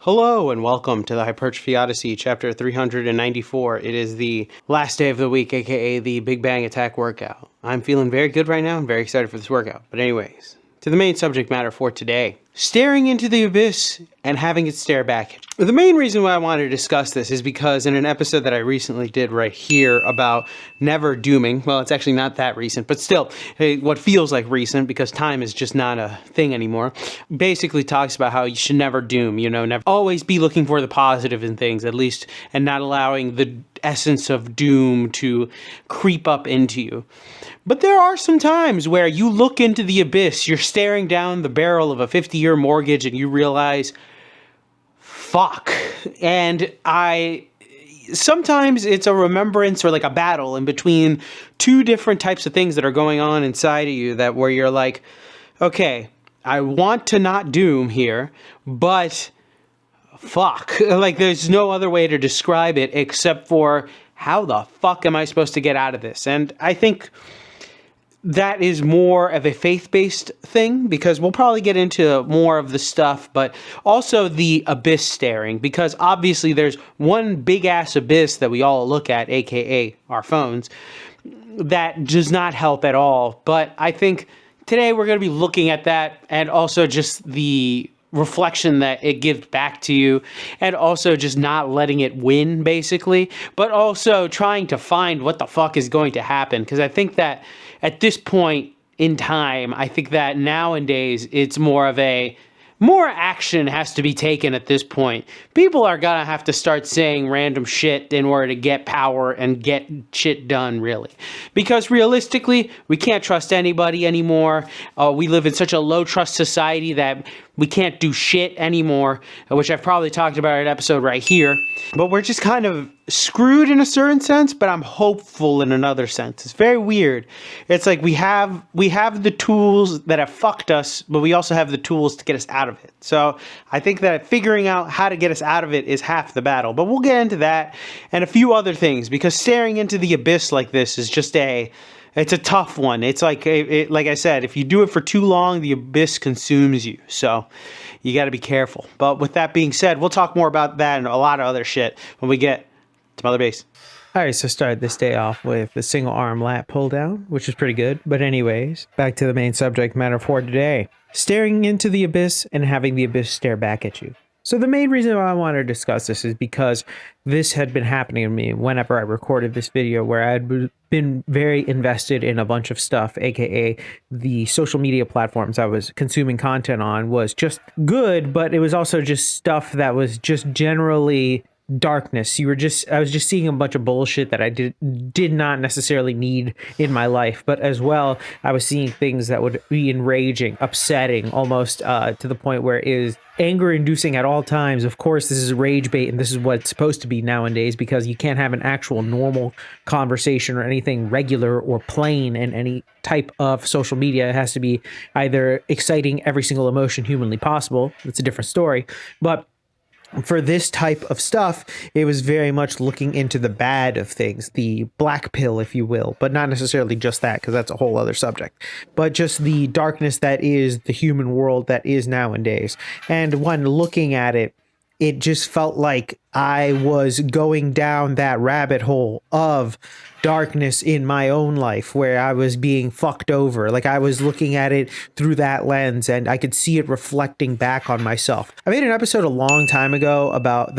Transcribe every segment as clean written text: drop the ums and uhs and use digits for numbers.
Hello and welcome to the Hypertrophy Odyssey, chapter 394. It is the last day of the week, aka the Big Bang Attack workout. I'm feeling very good right now. I'm very excited for this workout. But anyways, to the main subject matter for today. Staring into the abyss and having it stare back at you. The main reason why I wanted to discuss this is because in an episode that I recently did right here about never dooming, well, it's actually not that recent, but still, what feels like recent because time is just not a thing anymore, basically talks about how you should never doom, never always be looking for the positive in things, at least, and not allowing the essence of doom to creep up into you. But there are some times where you look into the abyss, you're staring down the barrel of a 50-year mortgage and you realize, fuck. And sometimes it's a remembrance or like a battle in between two different types of things that are going on inside of you that where you're like, okay, I want to not doom here, but fuck. Like there's no other way to describe it except for how the fuck am I supposed to get out of this? And I think that is more of a faith-based thing because we'll probably get into more of the stuff, but also the abyss staring, because obviously there's one big ass abyss that we all look at, aka our phones, that does not help at all. But I think today we're going to be looking at that and also just the reflection that it gives back to you, and also just not letting it win, basically, but also trying to find what the fuck is going to happen. Because I think that at this point in time, I think that nowadays it's more action has to be taken at this point. People are gonna have to start saying random shit in order to get power and get shit done, really. Because realistically, we can't trust anybody anymore. We live in such a low trust society that we can't do shit anymore, which I've probably talked about in an episode right here. But we're just kind of screwed in a certain sense, but I'm hopeful in another sense. It's very weird. It's like we have the tools that have fucked us, but we also have the tools to get us out of it. So I think that figuring out how to get us out of it is half the battle. But we'll get into that and a few other things, because staring into the abyss like this is just it's a tough one. It's like, like I said, if you do it for too long, the abyss consumes you. So you got to be careful. But with that being said, we'll talk more about that and a lot of other shit when we get to Mother Base. All right, so start this day off with the single arm lat pull down, which is pretty good. But anyways, back to the main subject matter for today. Staring into the abyss and having the abyss stare back at you. So the main reason why I wanted to discuss this is because this had been happening to me whenever I recorded this video, where I had been very invested in a bunch of stuff, aka the social media platforms I was consuming content on was just good, but it was also just stuff that was just generally darkness. I was just seeing a bunch of bullshit that I did not necessarily need in my life, but as well, I was seeing things that would be enraging, upsetting, almost to the point where it is anger inducing at all times. Of course, this is rage bait, and this is what it's supposed to be nowadays, because you can't have an actual normal conversation or anything regular or plain in any type of social media. It has to be either exciting every single emotion humanly possible. It's a different story, but for this type of stuff, it was very much looking into the bad of things, the black pill, if you will, but not necessarily just that, because that's a whole other subject, but just the darkness that is the human world that is nowadays. And when looking at it, it just felt like I was going down that rabbit hole of darkness in my own life, where I was being fucked over. Like I was looking at it through that lens, and I could see it reflecting back on myself. I made an episode a long time ago about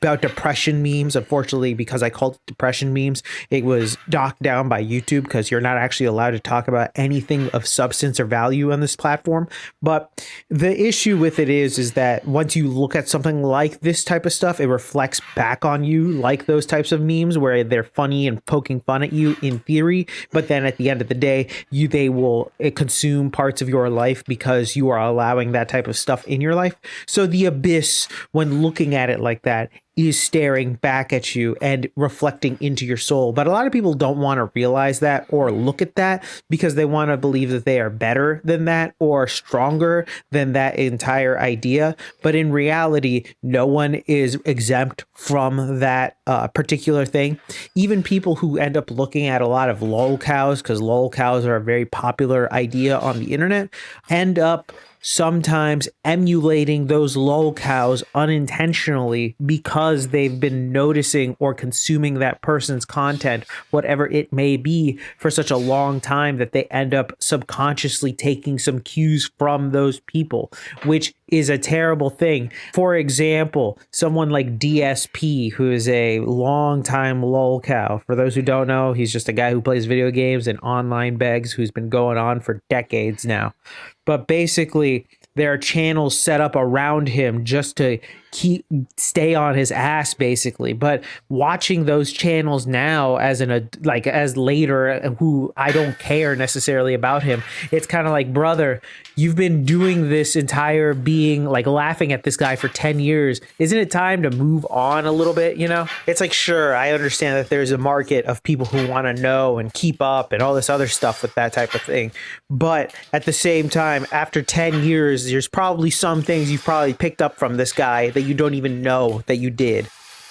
depression memes. Unfortunately, because I called it depression memes, it was docked down by YouTube because you're not actually allowed to talk about anything of substance or value on this platform. But the issue with it is that once you look at something like this type of stuff, it reflects back on you like those types of memes where they're funny and poking fun at you in theory, but then at the end of the day, they will consume parts of your life because you are allowing that type of stuff in your life. So the abyss, when looking at it like that, is staring back at you and reflecting into your soul. But a lot of people don't want to realize that or look at that because they want to believe that they are better than that or stronger than that entire idea. But in reality, no one is exempt from that particular thing. Even people who end up looking at a lot of lol cows, because lol cows are a very popular idea on the internet, end up sometimes emulating those lolcows unintentionally because they've been noticing or consuming that person's content, whatever it may be, for such a long time that they end up subconsciously taking some cues from those people, which is a terrible thing. For example, someone like DSP, who is a long-time lolcow. For those who don't know, he's just a guy who plays video games and online begs, who's been going on for decades now. But basically, there are channels set up around him just to stay on his ass, basically. But watching those channels now as as later, who I don't care necessarily about him, it's kind of like, brother, you've been doing this entire being like laughing at this guy for 10 years. Isn't it time to move on a little bit? It's like, sure, I understand that there's a market of people who want to know and keep up and all this other stuff with that type of thing. But at the same time, after 10 years, there's probably some things you've probably picked up from this guy that you don't even know that you did.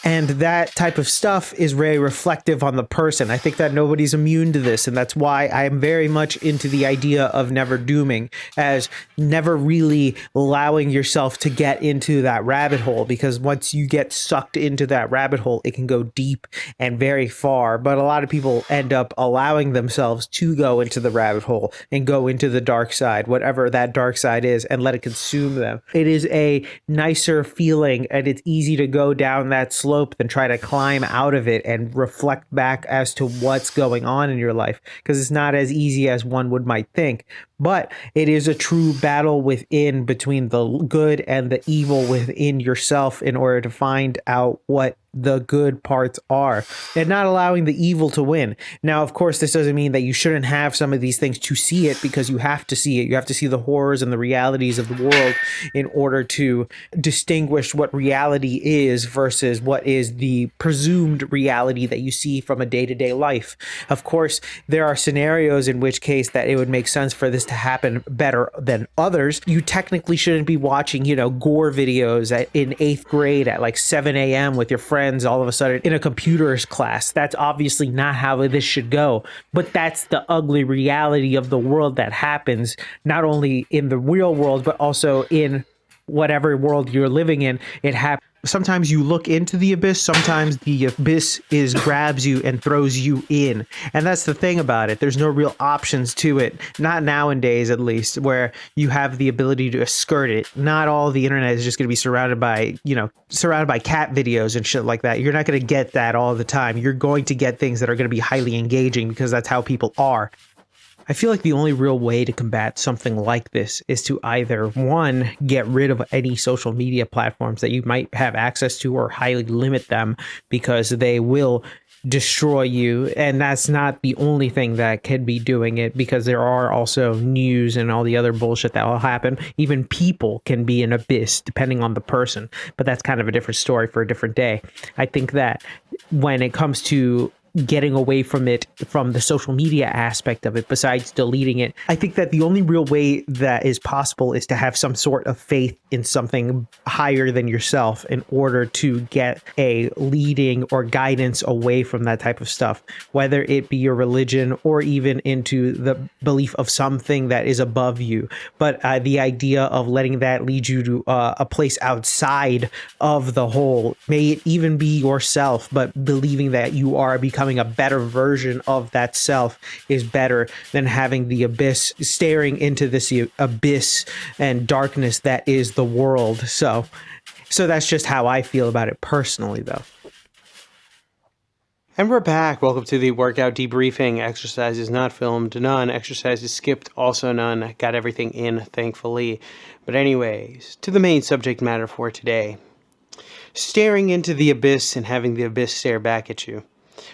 And that type of stuff is very reflective on the person. I think that nobody's immune to this, and that's why I am very much into the idea of never dooming, as never really allowing yourself to get into that rabbit hole, because once you get sucked into that rabbit hole, it can go deep and very far. But a lot of people end up allowing themselves to go into the rabbit hole and go into the dark side, whatever that dark side is, and let it consume them. It is a nicer feeling, and it's easy to go down that slope than try to climb out of it and reflect back as to what's going on in your life, because it's not as easy as one might think. But it is a true battle within, between the good and the evil within yourself, in order to find out what the good parts are, and not allowing the evil to win. Now, of course, this doesn't mean that you shouldn't have some of these things to see it, because you have to see it. You have to see the horrors and the realities of the world in order to distinguish what reality is versus what is the presumed reality that you see from a day-to-day life. Of course, there are scenarios in which case that it would make sense for this to happen better than others. You technically shouldn't be watching, gore videos in 8th grade at like 7 a.m. with your friends all of a sudden in a computers class. That's obviously not how this should go. But that's the ugly reality of the world that happens, not only in the real world, but also in whatever world you're living in. It happens. Sometimes you look into the abyss, sometimes the abyss grabs you and throws you in. And that's the thing about it. There's no real options to it. Not nowadays, at least, where you have the ability to skirt it. Not all the internet is just going to be surrounded by cat videos and shit like that. You're not going to get that all the time. You're going to get things that are going to be highly engaging, because that's how people are. I feel like the only real way to combat something like this is to either, one, get rid of any social media platforms that you might have access to, or highly limit them, because they will destroy you. And that's not the only thing that can be doing it, because there are also news and all the other bullshit that will happen. Even people can be an abyss depending on the person, but that's kind of a different story for a different day. I think that when it comes to getting away from it, from the social media aspect of it, besides deleting it, I think that the only real way that is possible is to have some sort of faith in something higher than yourself in order to get a leading or guidance away from that type of stuff, whether it be your religion or even into the belief of something that is above you. But the idea of letting that lead you to a place outside of the whole, may it even be yourself, but believing that you are becoming a better version of that self, is better than having the abyss, staring into this abyss and darkness that is the world. So that's just how I feel about it personally, though. And we're back. Welcome to the workout debriefing. Exercises not filmed, none. Exercises skipped, also none. Got everything in, thankfully. But anyways, to the main subject matter for today. Staring into the abyss and having the abyss stare back at you.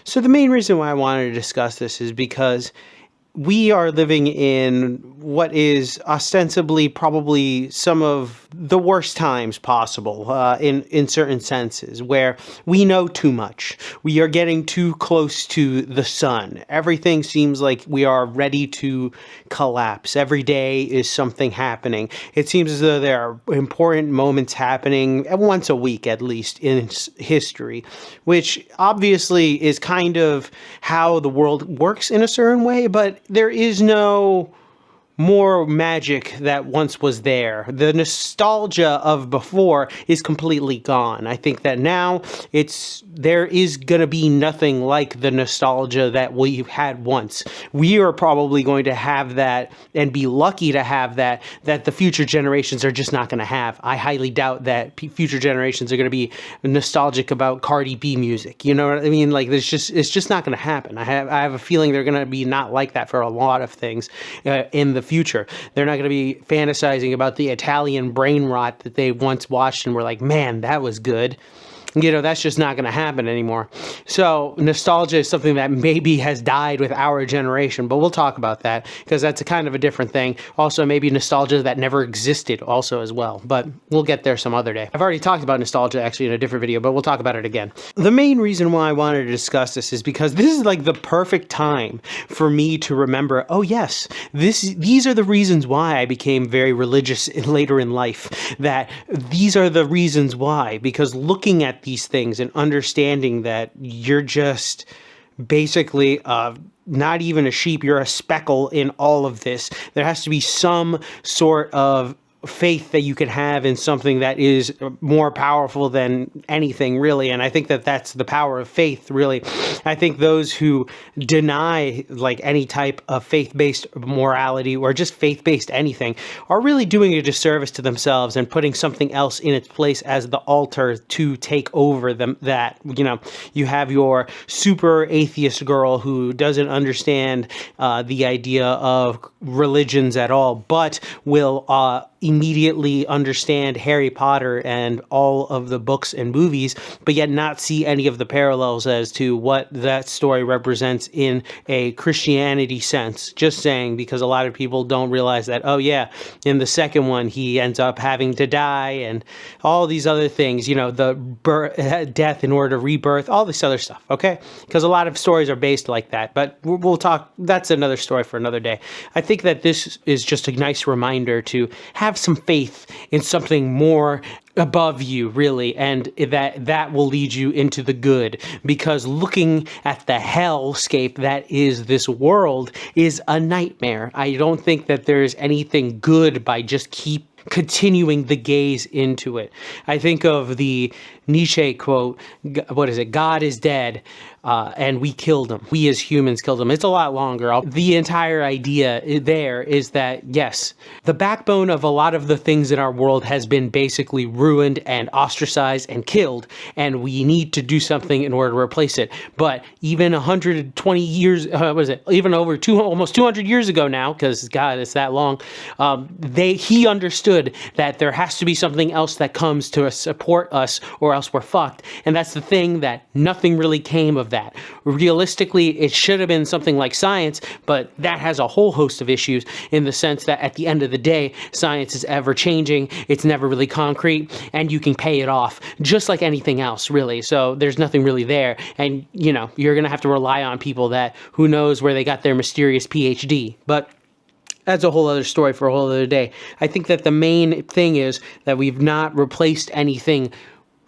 So the main reason why I wanted to discuss this is because we are living in what is ostensibly probably some of the worst times possible in certain senses, where we know too much. We are getting too close to the sun. Everything seems like we are ready to collapse. Every day is something happening. It seems as though there are important moments happening once a week, at least, in history, which obviously is kind of how the world works in a certain way, but there is no more magic that once was there. The nostalgia of before is completely gone. I think that now there is going to be nothing like the nostalgia that we had once. We are probably going to have that and be lucky to have that the future generations are just not going to have. I highly doubt that future generations are going to be nostalgic about Cardi B music. You know what I mean? Like, it's just not going to happen. I have a feeling they're going to be not like that for a lot of things in the future. They're not going to be fantasizing about the Italian brain rot that they once watched and were like, man, that was good. You know, that's just not going to happen anymore. So nostalgia is something that maybe has died with our generation, but we'll talk about that because that's a kind of a different thing. Also, maybe nostalgia that never existed also as well, but we'll get there some other day. I've already talked about nostalgia actually in a different video, but we'll talk about it again. The main reason why I wanted to discuss this is because this is like the perfect time for me to remember, oh yes, these are the reasons why I became very religious later in life, that these are the reasons why, because looking at these things and understanding that you're just basically not even a sheep, you're a speckle in all of this. There has to be some sort of faith that you can have in something that is more powerful than anything, really. And I think that that's the power of faith, really. I think those who deny like any type of faith-based morality or just faith-based anything are really doing a disservice to themselves and putting something else in its place as the altar to take over them. That, you know, you have your super atheist girl who doesn't understand the idea of religions at all, but will immediately understand Harry Potter and all of the books and movies, but yet not see any of the parallels as to what that story represents in a Christianity sense. Just saying, because a lot of people don't realize that, oh yeah, in the second one, he ends up having to die and all these other things, you know, the death in order to rebirth, all this other stuff, okay? Because a lot of stories are based like that, but we'll talk, that's another story for another day. I think that this is just a nice reminder to have some faith in something more above you, really, and that will lead you into the good, because looking at the hellscape that is this world is a nightmare. I don't think that there's anything good by just continuing the gaze into it. I think of the Nietzsche quote, what is it? God is dead, and we killed him. We as humans killed him. It's a lot longer. The entire idea there is that, yes, the backbone of a lot of the things in our world has been basically ruined and ostracized and killed, and we need to do something in order to replace it. But even 120 years, even over almost 200 years ago now, because God, it's that long, he understood that there has to be something else that comes to support us, or else we're fucked. And that's the thing, that nothing really came of that. Realistically, it should have been something like science, but that has a whole host of issues in the sense that at the end of the day, science is ever changing. It's never really concrete, and you can pay it off just like anything else, really. So there's nothing really there. And, you know, you're going to have to rely on people that who knows where they got their mysterious PhD. But that's a whole other story for a whole other day. I think that the main thing is that we've not replaced anything,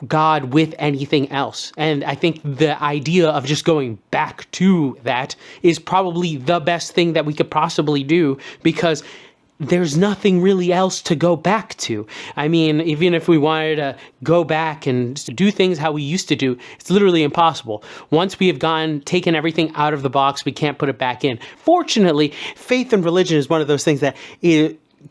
God, with anything else. And I think the idea of just going back to that is probably the best thing that we could possibly do, because there's nothing really else to go back to. I mean, even if we wanted to go back and do things how we used to do, it's literally impossible. Once we have taken everything out of the box, we can't put it back in. Fortunately, faith and religion is one of those things that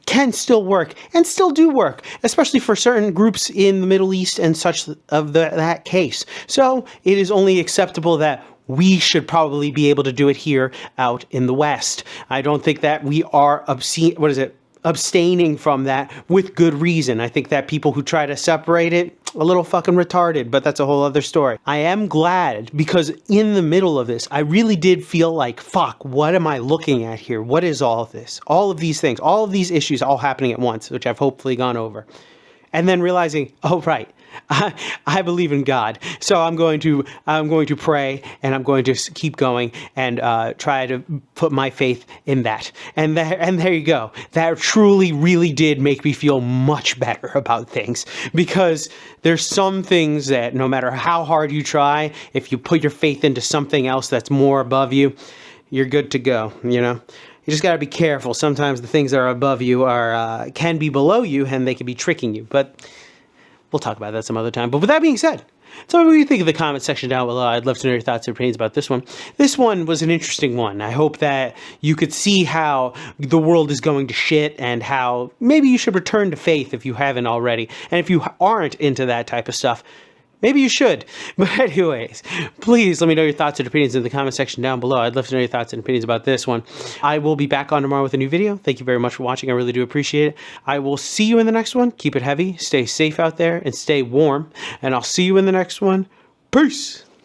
can still work and still do work, especially for certain groups in the Middle East and such of that case. So it is only acceptable that we should probably be able to do it here out in the West. I don't think that we are abstaining from that with good reason. I think that people who try to separate it, a little fucking retarded, but that's a whole other story. I am glad, because in the middle of this, I really did feel like, fuck, what am I looking at here? What is all of this? All of these things, all of these issues all happening at once, which I've hopefully gone over. And then realizing, oh, right, I believe in God, so I'm going to pray, and I'm going to keep going and try to put my faith in that. And there you go. That truly, really did make me feel much better about things, because there's some things that no matter how hard you try, if you put your faith into something else that's more above you, you're good to go, you know? You just got to be careful. Sometimes the things that are above you are can be below you, and they can be tricking you. But we'll talk about that some other time. But with that being said, tell me what you think in the comment section down below. I'd love to know your thoughts and opinions about this one. This one was an interesting one. I hope that you could see how the world is going to shit and how maybe you should return to faith if you haven't already. And if you aren't into that type of stuff, maybe you should. But anyways, please let me know your thoughts and opinions in the comment section down below. I'd love to know your thoughts and opinions about this one. I will be back on tomorrow with a new video. Thank you very much for watching. I really do appreciate it. I will see you in the next one. Keep it heavy, stay safe out there, and stay warm. And I'll see you in the next one. Peace!